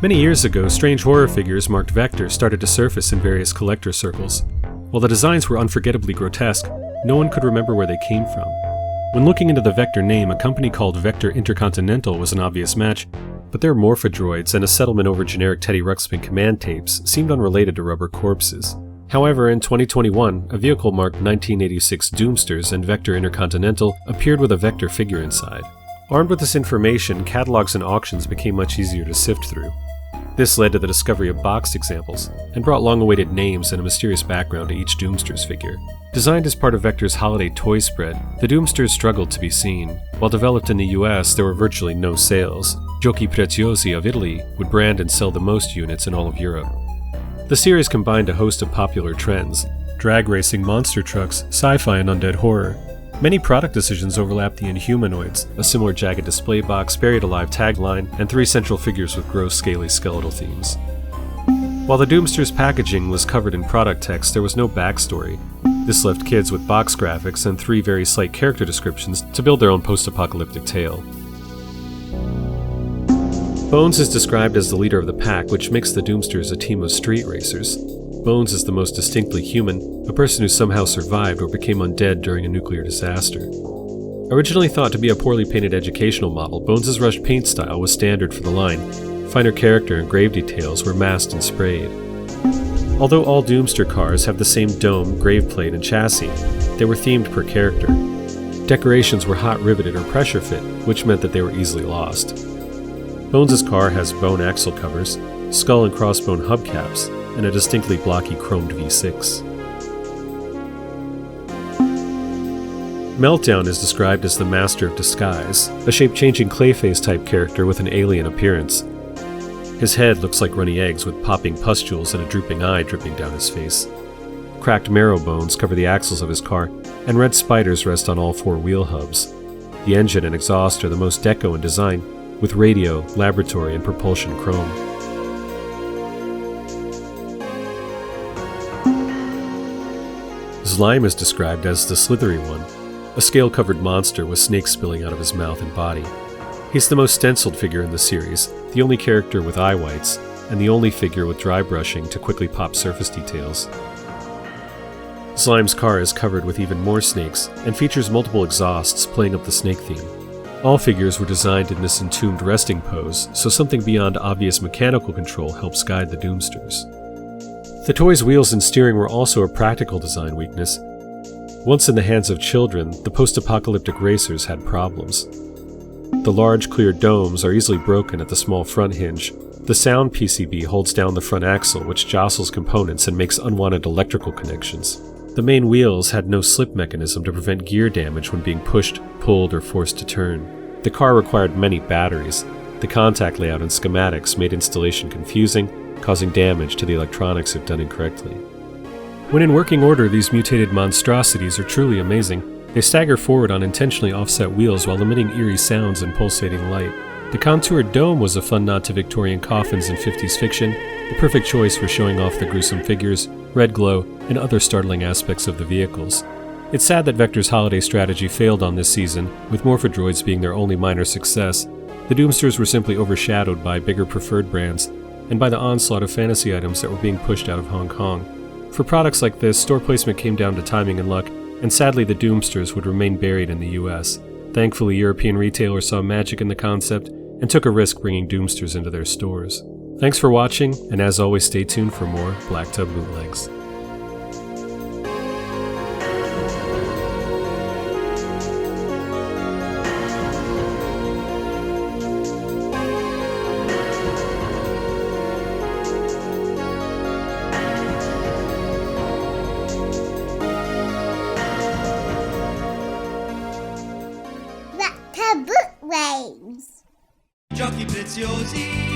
Many years ago, strange horror figures marked VECTOR started to surface in various collector circles. While the designs were unforgettably grotesque, no one could remember where they came from. When looking into the VECTOR name, a company called VECTOR Intercontinental was an obvious match, but their morphadroids and a settlement over generic Teddy Ruxpin command tapes seemed unrelated to rubber corpses. However, in 2021, a vehicle marked 1986 Doomsters and VECTOR Intercontinental appeared with a VECTOR figure inside. Armed with this information, catalogs and auctions became much easier to sift through. This led to the discovery of boxed examples, and brought long-awaited names and a mysterious background to each Doomsters figure. Designed as part of VECTOR's holiday toy spread, the Doomsters struggled to be seen. While developed in the US, there were virtually no sales. Giochi Preziosi of Italy would brand and sell the most units in all of Europe. The series combined a host of popular trends: drag racing, monster trucks, sci-fi, and undead horror. Many product decisions overlapped the Inhumanoids, a similar jagged display box, buried alive tagline, and 3 central figures with gross, scaly skeletal themes. While the Doomsters packaging was covered in product text, there was no backstory. This left kids with box graphics and 3 very slight character descriptions to build their own post-apocalyptic tale. Bones is described as the leader of the pack, which makes the Doomsters a team of street racers. Bones is the most distinctly human, a person who somehow survived or became undead during a nuclear disaster. Originally thought to be a poorly painted educational model, Bones' rushed paint style was standard for the line. Finer character and grave details were masked and sprayed. Although all Doomster cars have the same dome, grave plate, and chassis, they were themed per character. Decorations were hot riveted or pressure fit, which meant that they were easily lost. Bones' car has bone axle covers, skull and crossbone hubcaps, and a distinctly blocky chromed V6. Meltdown is described as the master of disguise, a shape-changing Clayface-type character with an alien appearance. His head looks like runny eggs with popping pustules and a drooping eye dripping down his face. Cracked marrow bones cover the axles of his car, and red spiders rest on all 4 wheel hubs. The engine and exhaust are the most deco in design, with radio, laboratory, and propulsion chrome. Slime is described as the slithery one, a scale-covered monster with snakes spilling out of his mouth and body. He's the most stenciled figure in the series, the only character with eye whites, and the only figure with dry brushing to quickly pop surface details. Slime's car is covered with even more snakes, and features multiple exhausts playing up the snake theme. All figures were designed in this entombed resting pose, so something beyond obvious mechanical control helps guide the Doomsters. The toy's wheels and steering were also a practical design weakness. Once in the hands of children, the post-apocalyptic racers had problems. The large, clear domes are easily broken at the small front hinge. The sound PCB holds down the front axle, which jostles components and makes unwanted electrical connections. The main wheels had no slip mechanism to prevent gear damage when being pushed, pulled, or forced to turn. The car required many batteries. The contact layout and schematics made installation confusing, causing damage to the electronics if done incorrectly. When in working order, these mutated monstrosities are truly amazing. They stagger forward on intentionally offset wheels while emitting eerie sounds and pulsating light. The contoured dome was a fun nod to Victorian coffins and 50s fiction, the perfect choice for showing off the gruesome figures, red glow, and other startling aspects of the vehicles. It's sad that VECTOR's holiday strategy failed on this season, with morphadroids being their only minor success. The Doomsters were simply overshadowed by bigger preferred brands, and by the onslaught of fantasy items that were being pushed out of Hong Kong. For products like this, store placement came down to timing and luck, and sadly the Doomsters would remain buried in the US. Thankfully, European retailers saw magic in the concept and took a risk bringing Doomsters into their stores. Thanks for watching, and as always, stay tuned for more Black Tub Bootlegs. Bootlegs. Giochi Preziosi.